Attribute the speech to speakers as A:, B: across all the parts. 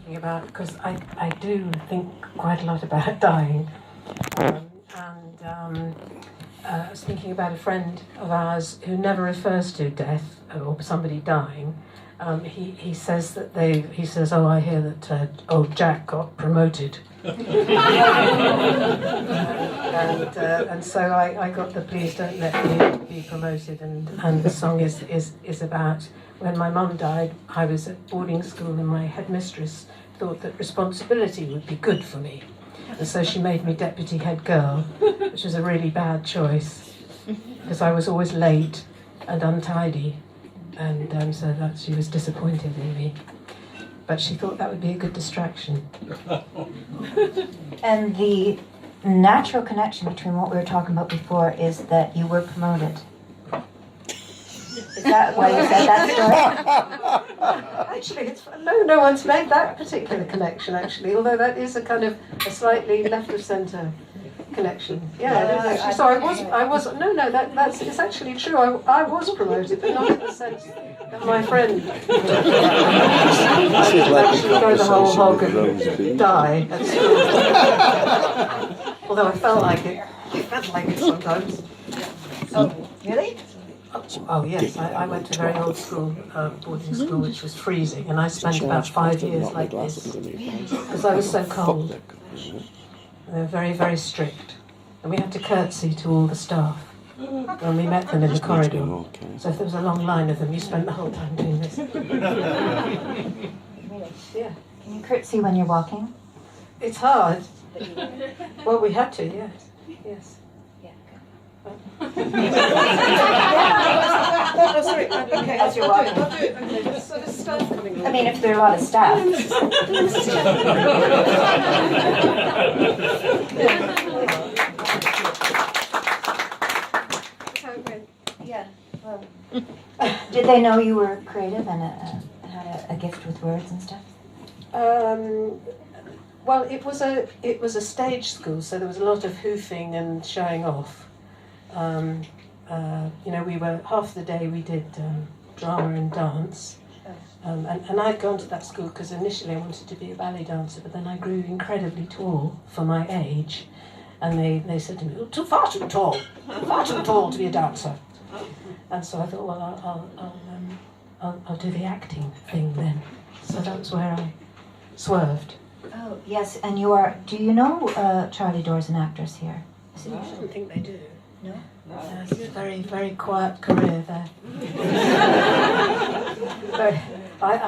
A: thinking about, because I do think quite a lot about dying. I was thinking about a friend of ours who never refers to death or somebody dying. He says that he says, oh, I hear that old Jack got promoted. And so I got the Please Don't Let Me Be Promoted, and the song is about when my mum died. I was at boarding school and my headmistress thought that responsibility would be good for me. And so she made me deputy head girl, which was a really bad choice, because I was always late and untidy, and so that she was disappointed in me. But she thought that would be a good distraction.
B: And the natural connection between what we were talking about before is that you were promoted. Is that why you said that story?
A: Actually, no one's made that particular connection, actually, although that is a kind of a slightly left of centre connection. Yeah, it is actually. So it's actually true. I was promoted, but not in the sense that my friend actually go the whole hog and die at school. Although I felt like it. I felt like it sometimes.
B: Oh, really?
A: Oh yes, I went to a very old school, boarding school, which was freezing, and I spent about 5 years like this, because I was so cold. They were very, very strict, and we had to curtsy to all the staff when we met them in the corridor. So if there was a long line of them, you spent the whole time doing this. Yeah.
B: Can you curtsy when you're walking?
A: It's hard. Well, we had to, yes. Yes. Oh, sorry. Okay,
B: as you're walking.
A: I'll do it. Okay, there's sort of staff coming along.
B: I mean, if there are a lot of staff. Yeah. Well, did they know you were creative and had a gift with words and stuff?
A: Well, it was a stage school, so there was a lot of hoofing and showing off. We were half the day we did drama and dance, and I'd gone to that school because initially I wanted to be a ballet dancer, but then I grew incredibly tall for my age, and they said to me, "You're far too tall to be a dancer." And so I thought, well, I'll do the acting thing then. So that was where I swerved.
B: Oh yes, and do you know Charlie Dore's an actress here?
A: I don't think they do.
B: No?
A: It's a very, very quiet career there. But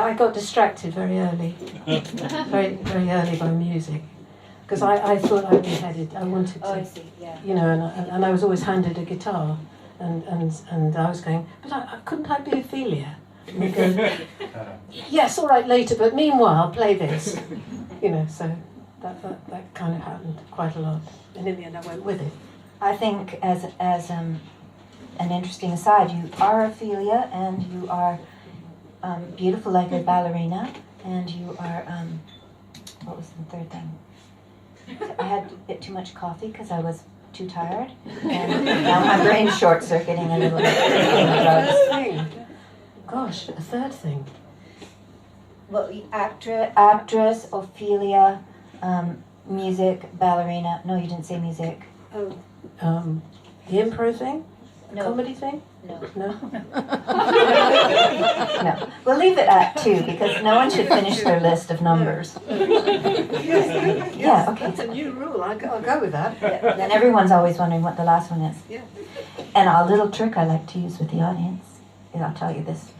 A: I got distracted very early, very, very early by music, because I thought I'd be headed. I wanted to,
B: I see, yeah.
A: And I was always handed a guitar, and I was going, but couldn't I be Ophelia? And they go, yes, all right, later, but meanwhile, play this. So that kind of happened quite a lot, and in the end, I went with it.
B: I think as an interesting aside, you are Ophelia, and you are beautiful like a ballerina, and you are, what was the third thing? I had a bit too much coffee because I was too tired, and now my brain's short-circuiting a little bit.
A: Gosh, a third thing.
B: Well, actress, Ophelia, music, ballerina. No, you didn't say music.
A: Oh. The improv thing?
B: No.
A: Comedy thing?
B: No.
A: No?
B: No. We'll leave it at 2 because no one should finish their list of numbers.
A: Yes,
B: Yeah, okay.
A: That's a new rule. I'll go with that.
B: Yeah, then everyone's always wondering what the last one is.
A: Yeah.
B: And a little trick I like to use with the audience, and I'll tell you this,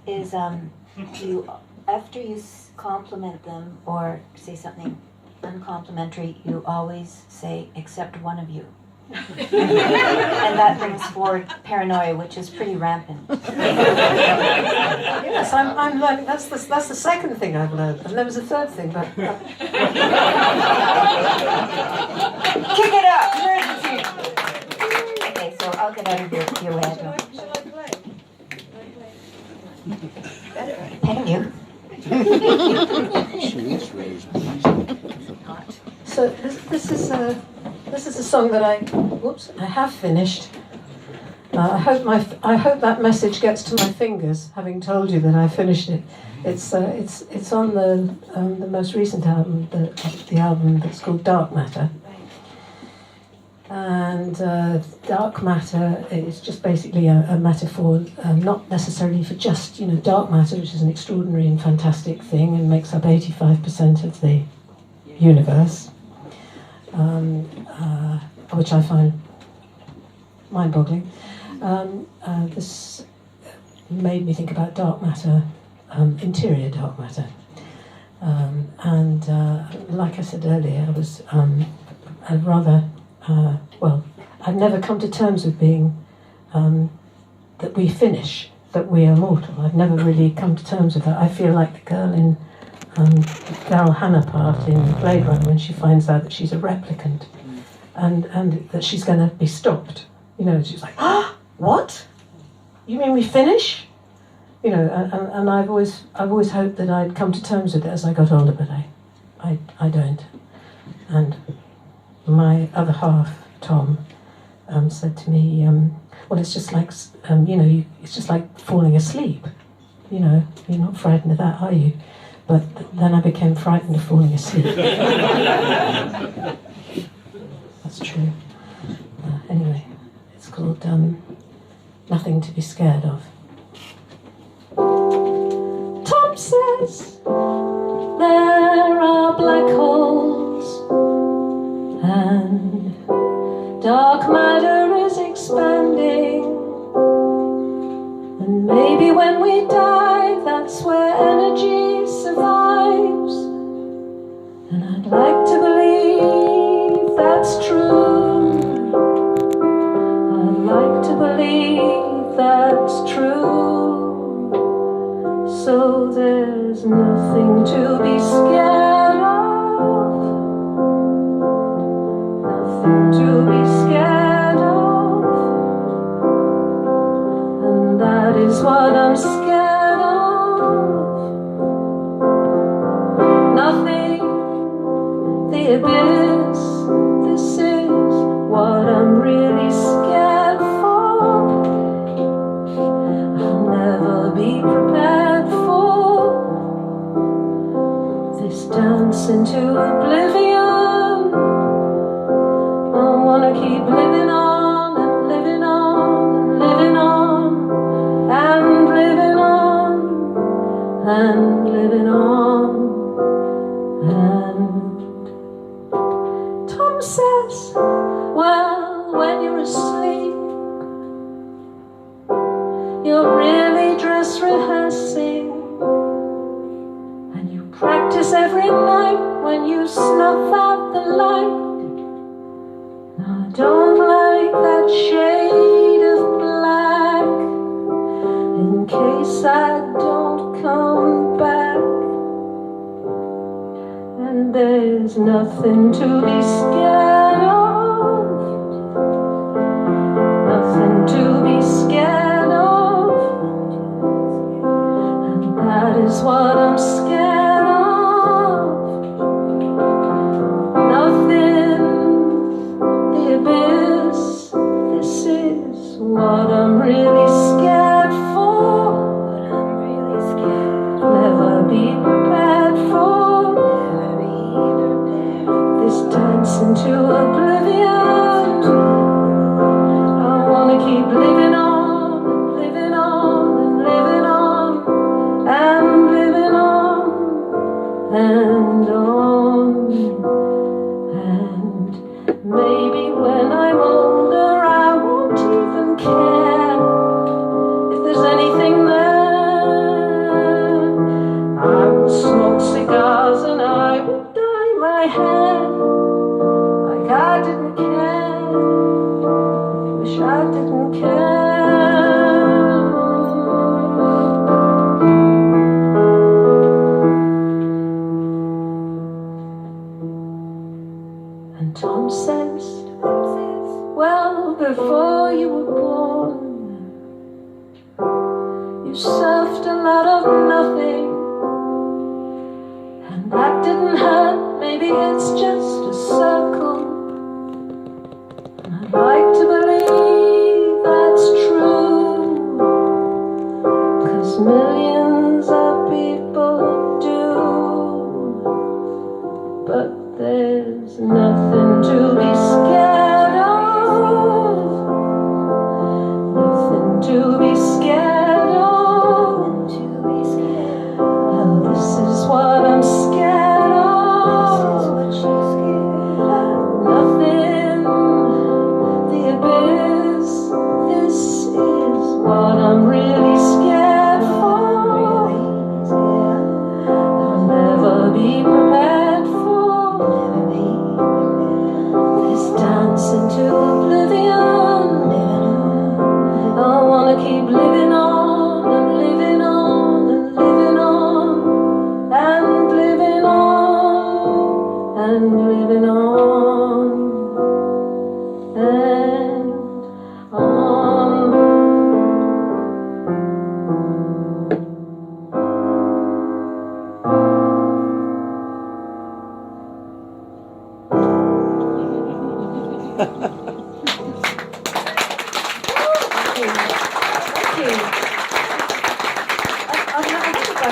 B: is after you compliment them or say something uncomplimentary, you always say, except one of you. And that brings forward paranoia, which is pretty rampant.
A: Yes, I'm learning. That's the second thing I've learned, and there was a third thing, but.
B: Kick it up! Emergency! Okay, so I'll get out of your way.
A: Shall I play?
B: Thank you.
A: So this is a song that I have finished, I hope that message gets to my fingers, having told you that I finished it. It's on the most recent album, the album that's called Dark Matter. And dark matter is just basically a metaphor, not necessarily for just dark matter, which is an extraordinary and fantastic thing and makes up 85% of the universe, which I find mind-boggling. This made me think about dark matter, interior dark matter, and like I said earlier, I was I've never come to terms with being that we finish, that we are mortal. I've never really come to terms with that. I feel like the girl in Daryl Hannah part in Blade Runner when she finds out that she's a replicant and that she's going to be stopped. She's like, ah, what? You mean we finish? And I've always hoped that I'd come to terms with it as I got older, but I don't. And my other half, Tom, said to me, well, it's just like, it's just like falling asleep. You're not frightened of that, are you? But then I became frightened of falling asleep. That's true. Anyway, it's called Nothing to be Scared of. Tom says there are black holes and dark matter is expanding, and maybe when we die, that's where energy survives. And I'd like to believe that's true. I'd like to believe that's true. So there's nothing to be scared of. To be scared of, and that is what I'm scared of. Nothing, the abyss, this is what I'm really scared for. I'll never be prepared for this dance into oblivion. I wanna keep living on and living on and living on and living on and living on. And Tom says, well, when you're asleep, you're really dress rehearsing, and you practice every night when you snuff out the light. I don't like that shade of black, in case I don't come back. And there's nothing to be scared of, nothing to be scared of, and that is what I'm scared of. Nothing, the abyss, this is what I'm really scared for. What I'm really scared for. Never be prepared for. Never be prepared. This dance into oblivion. I wanna keep living on and living on and living on and living on and on. And maybe when I'm older, I won't even care if there's anything there. I will smoke cigars and I will dye my hair like I didn't care. Wish I didn't care. And Tom says, well, before you were born, you surfed a lot of nothing, and that didn't hurt. Maybe it's just a circle, and I'd like to believe that's true.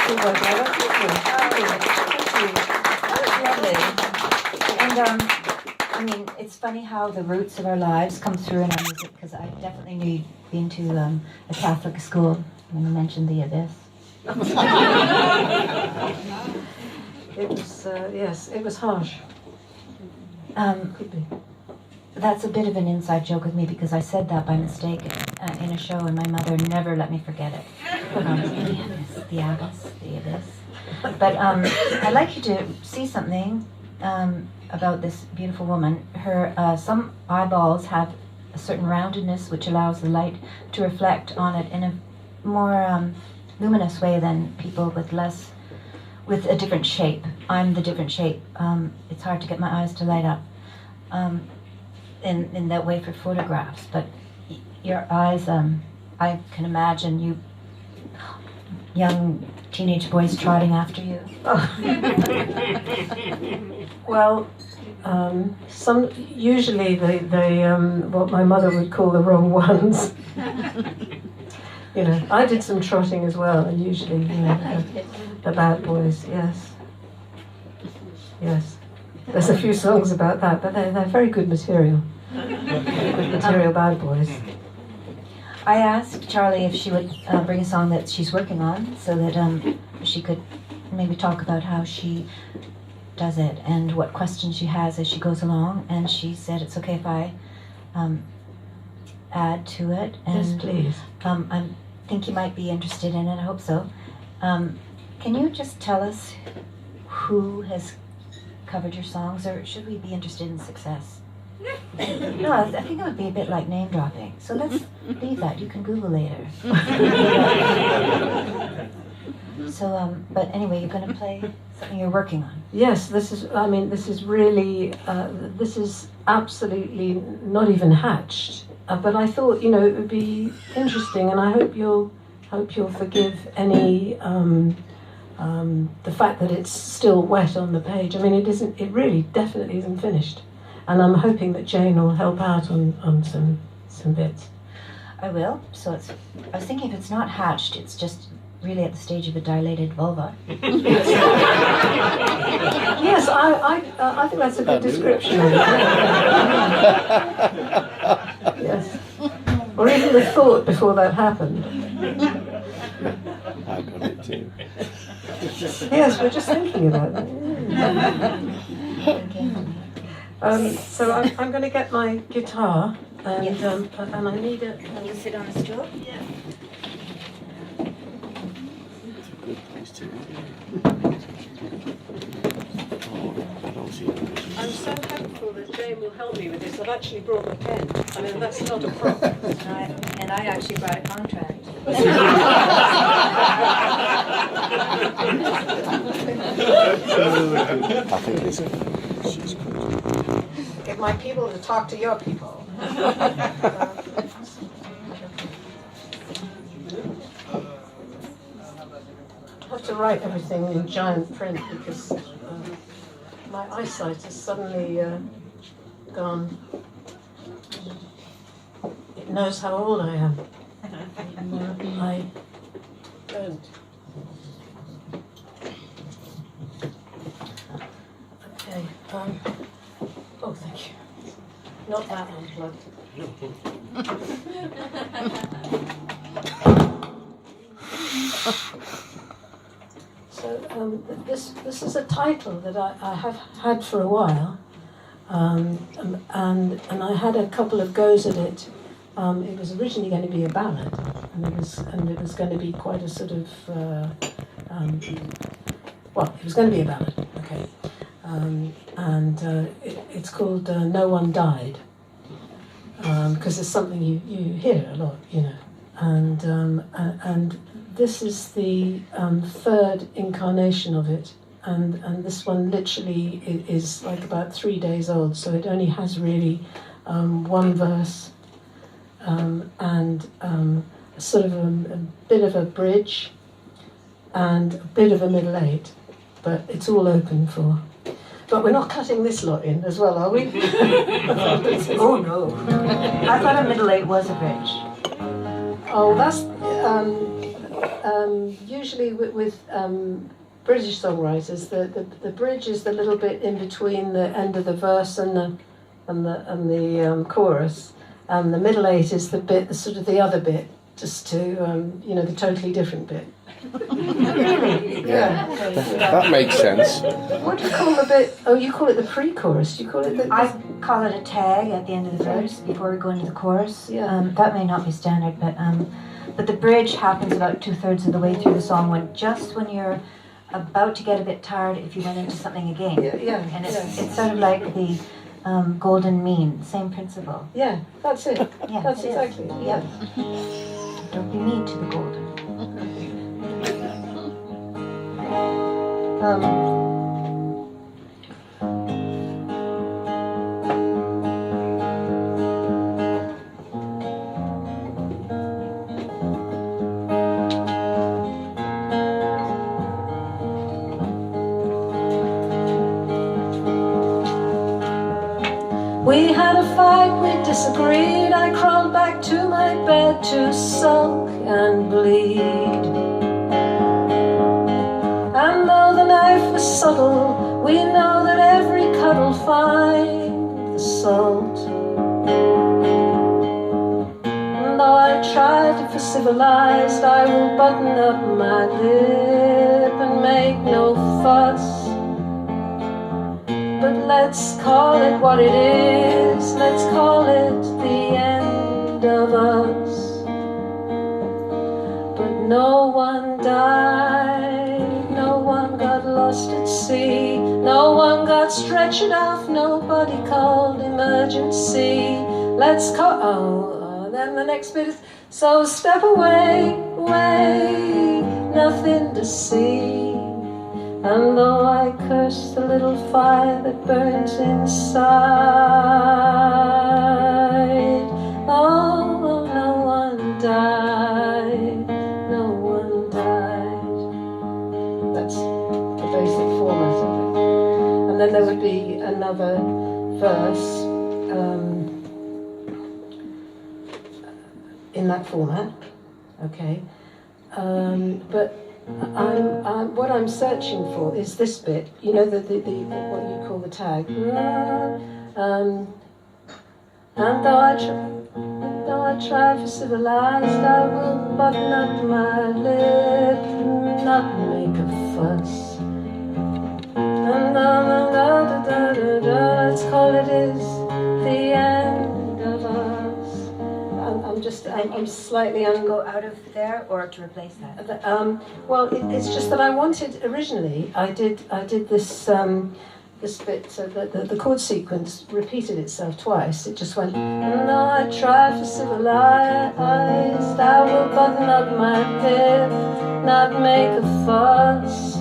A: you, my dear. That's lovely.
B: Thank you. That was lovely. And I mean, it's funny how the roots of our lives come through in our music, because I definitely knew you'd been to a Catholic school when you mentioned the abyss.
A: It was, yes, it was harsh. Could be.
B: That's a bit of an inside joke with me, because I said that by mistake in a show, and my mother never let me forget it. The abyss. But I'd like you to see something about this beautiful woman. Her some eyeballs have a certain roundedness which allows the light to reflect on it in a more luminous way than people with a different shape. I'm the different shape. It's hard to get my eyes to light up in that way for photographs, but your eyes, I can imagine you young teenage boys trotting after you.
A: Well, usually they what my mother would call the wrong ones. You know, I did some trotting as well, and usually, you know, the bad boys, yes. Yes. There's a few songs about that, but they're very good material. Good material, bad boys.
B: I asked Charlie if she would bring a song that she's working on, so that she could maybe talk about how she does it and what questions she has as she goes along, and she said it's okay if I add to it. And,
A: yes, please.
B: I think you might be interested in it. I hope so. Can you just tell us who has covered your songs, or should we be interested in success? No, I think it would be a bit like name dropping. So let's leave that. You can Google later. So, but anyway, you're going to play something you're working on.
A: Yes, this is really, this is absolutely not even hatched. But I thought, you know, it would be interesting, and I hope you'll forgive any the fact that it's still wet on the page. I mean, it really definitely isn't finished, and I'm hoping that Jane will help out on some bits.
B: I will. So I was thinking, if it's not hatched, it's just really at the stage of a dilated vulva.
A: Yes, I think that's a good description of it. Yes. Or even the thought before that happened.
C: I got it too.
A: Yes, we're just thinking about that. So I'm going to get my guitar, and
B: Yes.
A: And I need a.
B: Can you sit on a stool?
A: Yeah.
C: It's a good place to. Oh, I don't see it.
A: I'm so hopeful that Jane will help me with this. I've actually brought a pen. I mean, that's not a prop.
B: And I actually brought a contract.
C: I think this. She's good.
A: Get my people to talk to your people. I have to write everything in giant print because my eyesight has suddenly gone. It knows how old I am. I don't. Okay. Oh, thank you. Not that unplugged. So this is a title that I have had for a while, and I had a couple of goes at it. It was originally going to be a ballad, and it was going to be quite a sort of well, it was going to be a ballad, okay, it's called "No One Died," because it's something you hear a lot, you know, and this is the third incarnation of it, and this one literally is like about 3 days old, so it only has really one verse. And sort of a bit of a bridge and a bit of a middle eight, but it's all open for. But we're not cutting this lot in as well, are we? Oh no!
B: I thought a middle eight was a bridge.
A: Oh, that's usually with British songwriters, the bridge is the little bit in between the end of the verse and the chorus, and the middle eight is the bit, sort of the other bit, just to the totally different bit.
B: Really?
A: Yeah.
C: That makes sense.
A: What do you call the bit? Oh, you call it the pre-chorus. Do you call it the?
B: I call it a tag at the end of the verse before we go into the chorus.
A: Yeah.
B: That may not be standard, but the bridge happens about 2/3 of the way through the song when you're about to get a bit tired if you went into something again.
A: Yeah.
B: And it's sort of like the golden mean, same principle.
A: Yeah, that's it.
B: Yeah,
A: That's
B: it is.
A: exactly it.
B: Yep. Don't be mean to the golden.
A: We had a fight, we disagreed. I crawled back to my bed to sulk and bleed. And though the knife was subtle, we know that every cut'll find the salt. And though I try to be civilized, I will button up my lip and make no fuss. But let's call it what it is, let's call it the end of us. But no one died, no one got lost at sea, no one got stretched off, nobody called emergency. Let's call, then the next bit is, so step away, away, nothing to see. And though I curse the little fire that burns inside, oh, no one died, no one died. That's the basic format of it. And then there would be another verse in that format, okay. But what I'm searching for is this bit, the what you call the tag. And though I try for civilized, I will button up my lip and not make a fuss. And let's call it is the end of us. I'm slightly
B: Go out of there or to replace that?
A: Well, it's just that I wanted originally. I did this this bit so that the chord sequence repeated itself twice. It just went. And though I try for civilized, I will button up my lip, not make a fuss.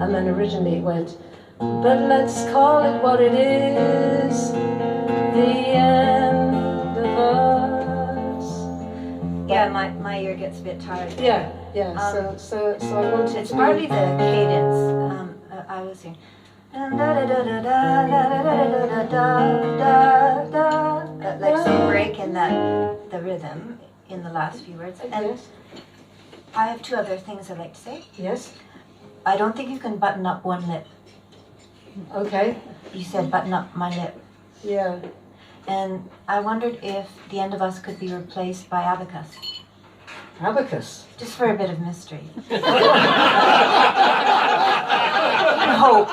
A: And then originally it went. But let's call it what it is, the end of us.
B: Yeah, my ear gets a bit tired.
A: Yeah. So I wanted
B: It's
A: to
B: partly the cadence. I was saying, like some break in the rhythm in the last few words. And
A: Yes.
B: I have two other things I'd like to say.
A: Yes.
B: I don't think you can button up one lip.
A: Okay.
B: You said button up my lip.
A: Yeah.
B: And I wondered if the end of us could be replaced by abacus,
A: Abacus.
B: just for a bit of mystery. Hope.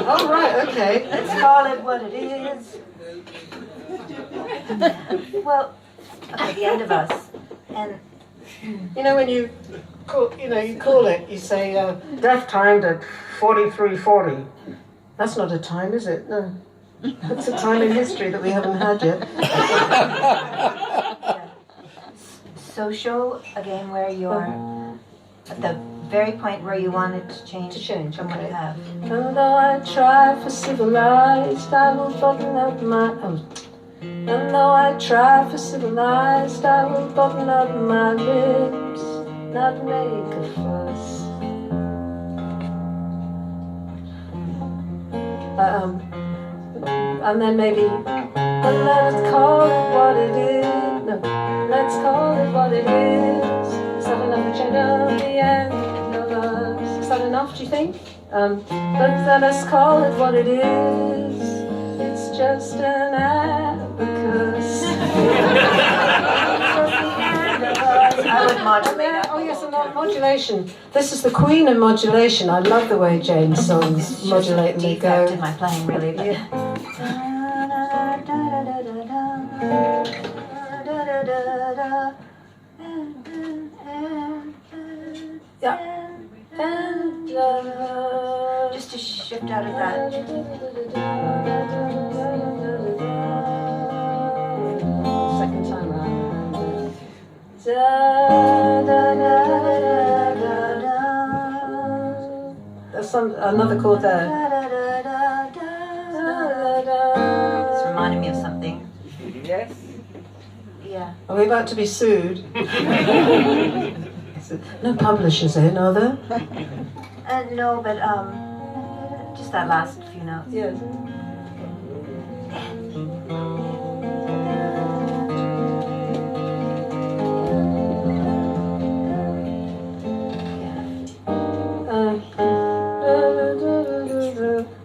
A: Oh right. Okay.
B: Let's call it what it is. Well, okay, the end of us. And
A: When you call it. You say death timed at 43:40. That's not a time, is it? No. That's a time in history that we haven't had yet.
B: yeah. So show again where you are at the very point where you wanted to change from what you
A: okay.
B: have.
A: And though I try for civilized, I will button up my. And though I try for civilized, I will button up my lips, not make a fuss. And then maybe, but let's call it what it is. No, let's call it what it is. So reaching on the end of us. Is that enough, do you think? But let us call it what it is. It's just an abacus.
B: I would modulate that.
A: Oh yes, and modulation. This is the queen of modulation. I love the way Jane's songs modulate and they
B: Defect
A: go.
B: in my playing, really. But
A: Yeah. Yeah. And,
B: just to shift out of that.
A: Second time round. There's another chord there.
B: It's reminding me of something.
D: Yes.
B: Yeah.
A: Are we about to be sued? No publishers in, are there?
B: No, but just that last few notes.
A: Yes.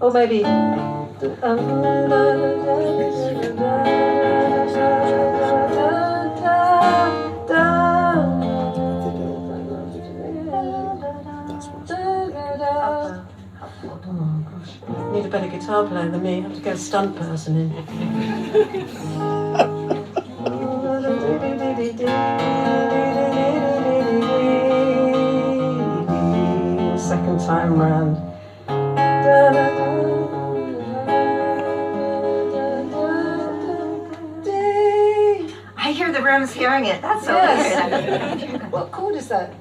A: Or maybe. Oh gosh, need a better guitar player than me. I have to get a stunt person in. Second time round.
B: I hear the room's hearing it. That's so
A: Yes.
B: weird.
A: What chord is that?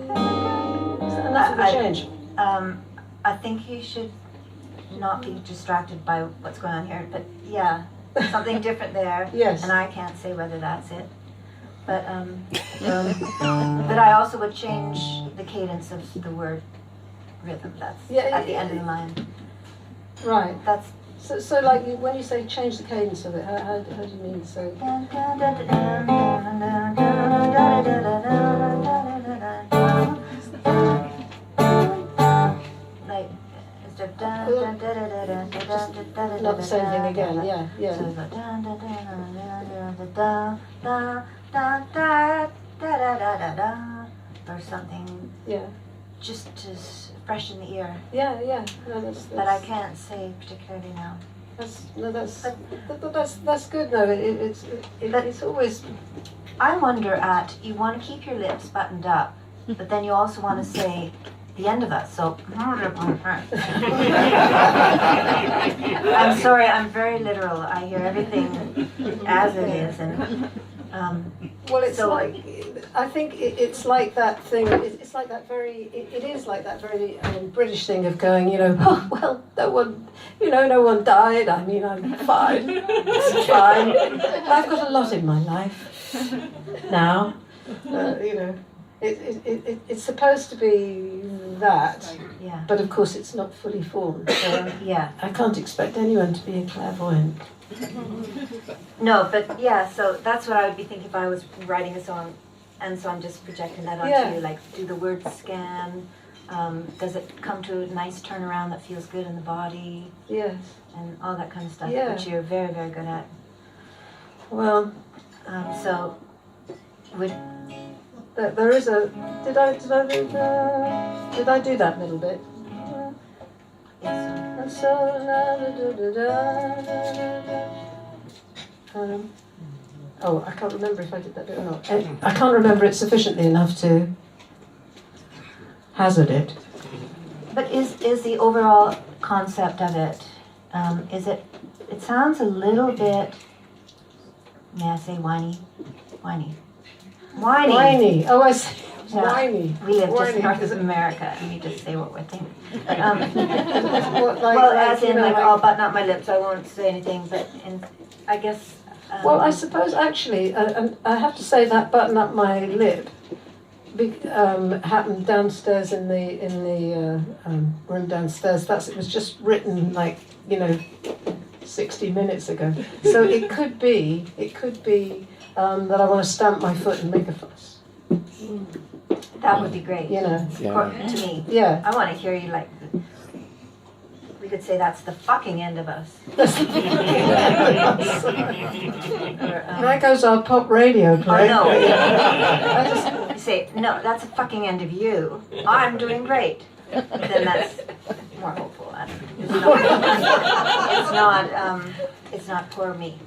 A: Is that enough of a change?
B: I think you should not be distracted by what's going on here. But yeah, something different there.
A: Yes.
B: And I can't say whether that's it. But but I also would change the cadence of the word rhythm. That's at the end of the line.
A: Right.
B: That's
A: So like when you say change the cadence of it, how do you mean so?
B: Like instead of
A: Not the same thing again. Yeah, yeah.
B: Or something
A: Yeah.
B: just as fresh in the ear.
A: Yeah, yeah. No,
B: But I can't say particularly now.
A: That's good. No, it's always.
B: I wonder you want to keep your lips buttoned up, but then you also want to say the end of us. So I'm sorry, I'm very literal. I hear everything as it is, and
A: Well, it's
B: so-
A: like I think it's like that thing. It's like that very. It is like that very British thing of going. Oh well, no one died. I mean, I'm fine. It's fine. I've got a lot in my life now. It's supposed to be that,
B: yeah,
A: but of course it's not fully formed. So
B: yeah.
A: I can't expect anyone to be a clairvoyant.
B: No, but yeah. So that's what I would be thinking if I was writing a song, and so I'm just projecting that onto
A: Yeah.
B: you. Like, do the words scan? Does it come to a nice turnaround that feels good in the body,
A: Yes.
B: and all that kind of stuff,
A: Yeah.
B: which you're very, very good at.
A: Well,
B: So, would
A: there is a. Did I do that little bit?
B: yes.
A: And so I can't remember if I did that bit or not. I can't remember it sufficiently enough to hazard it.
B: But is the overall concept of it? Is it? It sounds a little bit. May I say whiny? Whiny.
A: Whiny. Oh, I see.
B: Yeah.
A: Whiny.
B: We live just
A: Whiny.
B: north of America, and we just say what we're thinking. But,
A: What,
B: well, as in,
A: like,
B: I'll button up my lips. I won't say anything. But I guess.
A: Well, I suppose actually, I have to say that button up my lip happened downstairs in the room downstairs. It was just written like 60 minutes ago. So it could be that I want to stamp my foot and make a fuss.
B: That would be great.
A: You know.
B: To me.
A: Yeah.
B: I want to hear you like. We could say that's the fucking end of us.
A: There goes our pop radio play.
B: I know. I just say, no, that's the fucking end of you. I'm doing great. Then that's more hopeful. It's not poor me.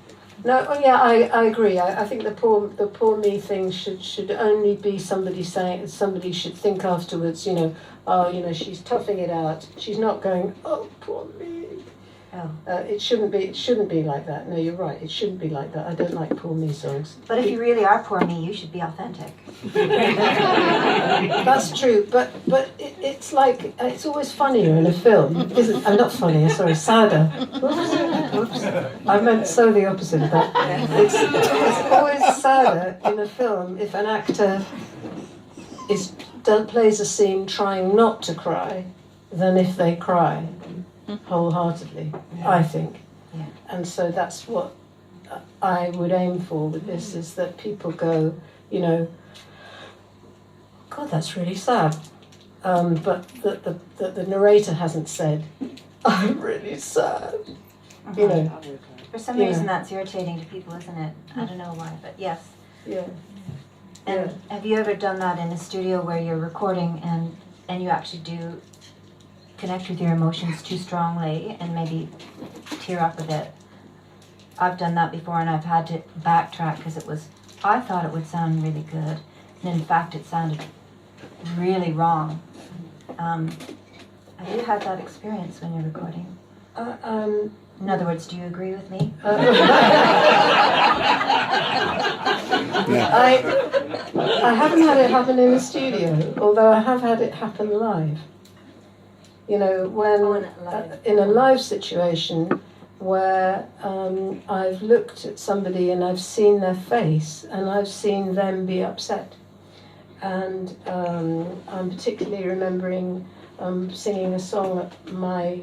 A: No, yeah, I agree. I think the poor me thing should only be somebody should think afterwards, you know, oh, you know, she's toughing it out. She's not going, oh, poor me.
B: Oh.
A: It shouldn't be like that. No, you're right. It shouldn't be like that. I don't like poor me songs.
B: But if you really are poor me, you should be authentic.
A: That's true. But it's like it's always funnier in a film, isn't? I'm not funnier. Sorry, sadder. Oops. I meant so the opposite of that. It's always sadder in a film if an actor plays a scene trying not to cry than if they cry wholeheartedly, I think.
B: Yeah.
A: And so that's what I would aim for with this, is that people go, you know, God, that's really sad. But that the narrator hasn't said, I'm really sad. You know.
B: For some reason that's irritating to people, isn't it? I don't know why, but yes.
A: Yeah.
B: And have you ever done that in a studio where you're recording and you actually do connect with your emotions too strongly and maybe tear up a bit? I've done that before, and I've had to backtrack because I thought it would sound really good, and in fact it sounded really wrong. Have you had that experience when you're recording? In other words, do you agree with me?
A: I haven't had it happen in the studio, although I have had it happen live. You know, when in a live situation where I've looked at somebody and I've seen their face and I've seen them be upset. And I'm particularly remembering singing a song at my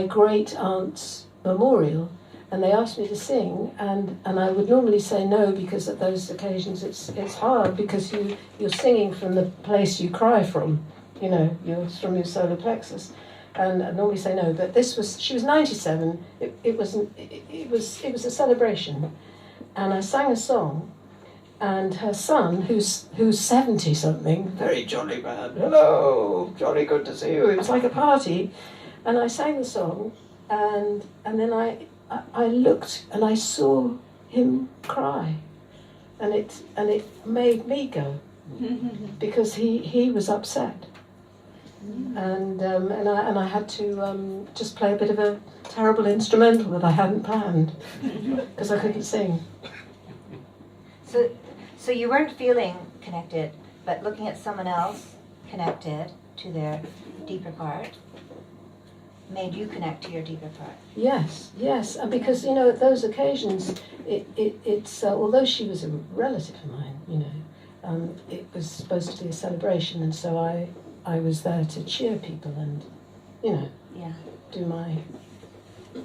A: great aunt's memorial, and they asked me to sing, and I would normally say no, because at those occasions it's hard, because you're singing from the place you cry from, you know, you're from your solar plexus, and I'd normally say no. But she was 97. It was a celebration, and I sang a song, and her son, who's 70 something, very jolly man, hello, jolly good to see you. It was like a party, and I sang the song, and then I looked and I saw him cry, and it made me go, because he was upset, and I had to just play a bit of a terrible instrumental that I hadn't planned, because I couldn't sing.
B: So you weren't feeling connected, but looking at someone else connected to their deeper part made you connect to your deeper part.
A: Yes, and because, you know, at those occasions, it's although she was a relative of mine, you know, it was supposed to be a celebration, and so I was there to cheer people and, you know, do my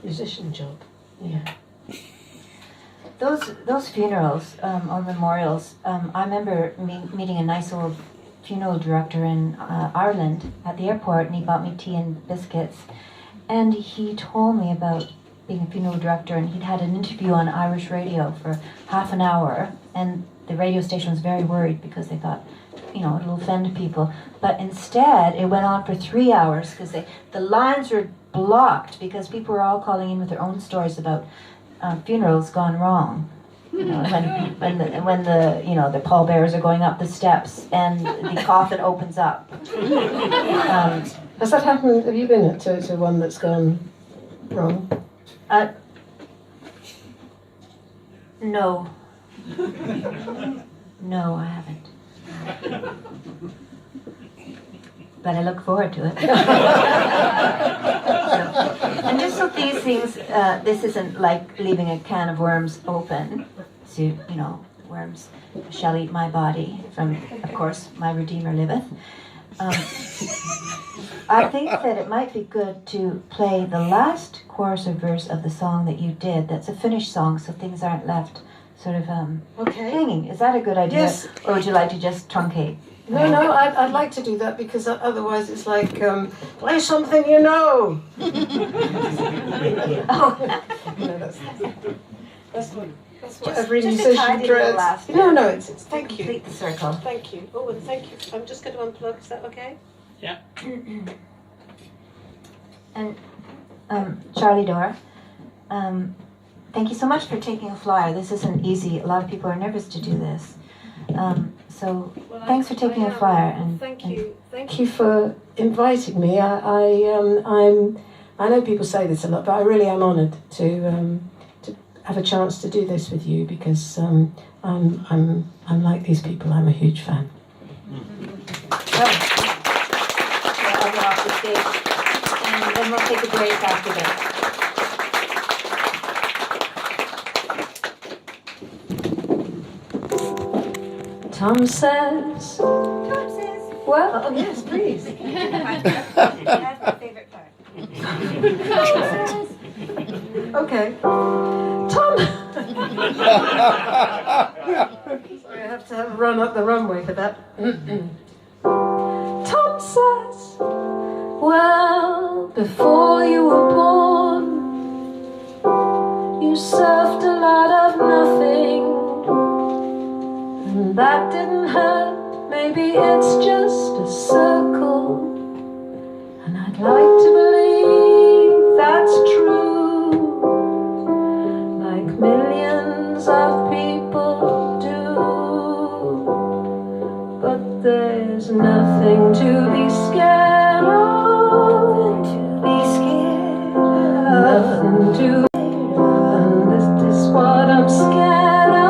A: musician job. Yeah.
B: Those funerals or memorials, I remember meeting a nice old funeral director in Ireland at the airport, and he bought me tea and biscuits. And he told me about being a funeral director, and he'd had an interview on Irish radio for half an hour, and the radio station was very worried because they thought, you know, it'll offend people. But instead, it went on for 3 hours because the lines were blocked because people were all calling in with their own stories about funerals gone wrong. You know, when the you know, the pallbearers are going up the steps and the coffin opens up.
A: Has that happened? Have you been to one that's gone wrong?
B: No. No, I haven't. But I look forward to it. And just so these things, this isn't like leaving a can of worms open. So, you know, worms shall eat my body, from, of course, my Redeemer liveth. Um, I think that it might be good to play the last chorus or verse of the song that you did. That's a finished song, so things aren't left sort of hanging. Is that a good idea?
A: Yes.
B: Or would you like to just truncate?
A: No, I'd like to do that because otherwise it's like, play something you know.
B: Oh.
A: That's what
B: Just
A: every
B: a
A: musician
B: tidy little
A: dreads.
B: last bit.
A: No, it's thank you.
B: Complete the circle.
A: Thank you. Oh, and thank you. I'm just going to unplug. Is that okay?
D: Yeah.
B: And Charlie Dore, thank you so much for taking a flyer. This isn't easy. A lot of people are nervous to do this. So thanks for taking a flyer. And
A: thank you. Thank you for inviting me. I know people say this a lot, but I really am honoured to have a chance to do this with you because I'm like these people. I'm a huge fan.
B: I'll get off the stage, and then we'll take a break after this.
A: Tom says.
B: Tom says.
A: Well, oh yes, please.
B: That's my favorite part. Tom says.
A: Okay. Tom. Sorry, I have to run up the runway for that. Tom says, well, before you were born, you surfed a lot of nothing, and that didn't hurt. Maybe it's just a circle, and I'd like to believe that's true, like millions of people do. But there's nothing to be scared of. Nothing to be scared of. And this is what I'm scared of.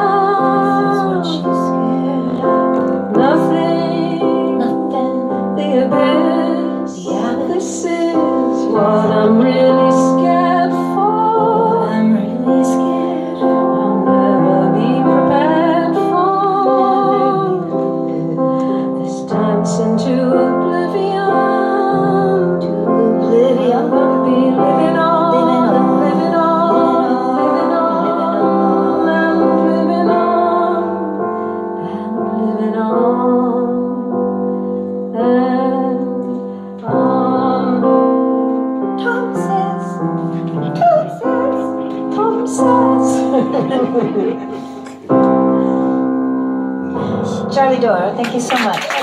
A: Nothing. The abyss. This is what I'm really scared for. I'll never be prepared for this dance into oblivion. I'm gonna be living on, living on, living on, and living on, and living on, and on. Tom says, Tom says, Tom says.
B: Charlie Dore, thank you so much.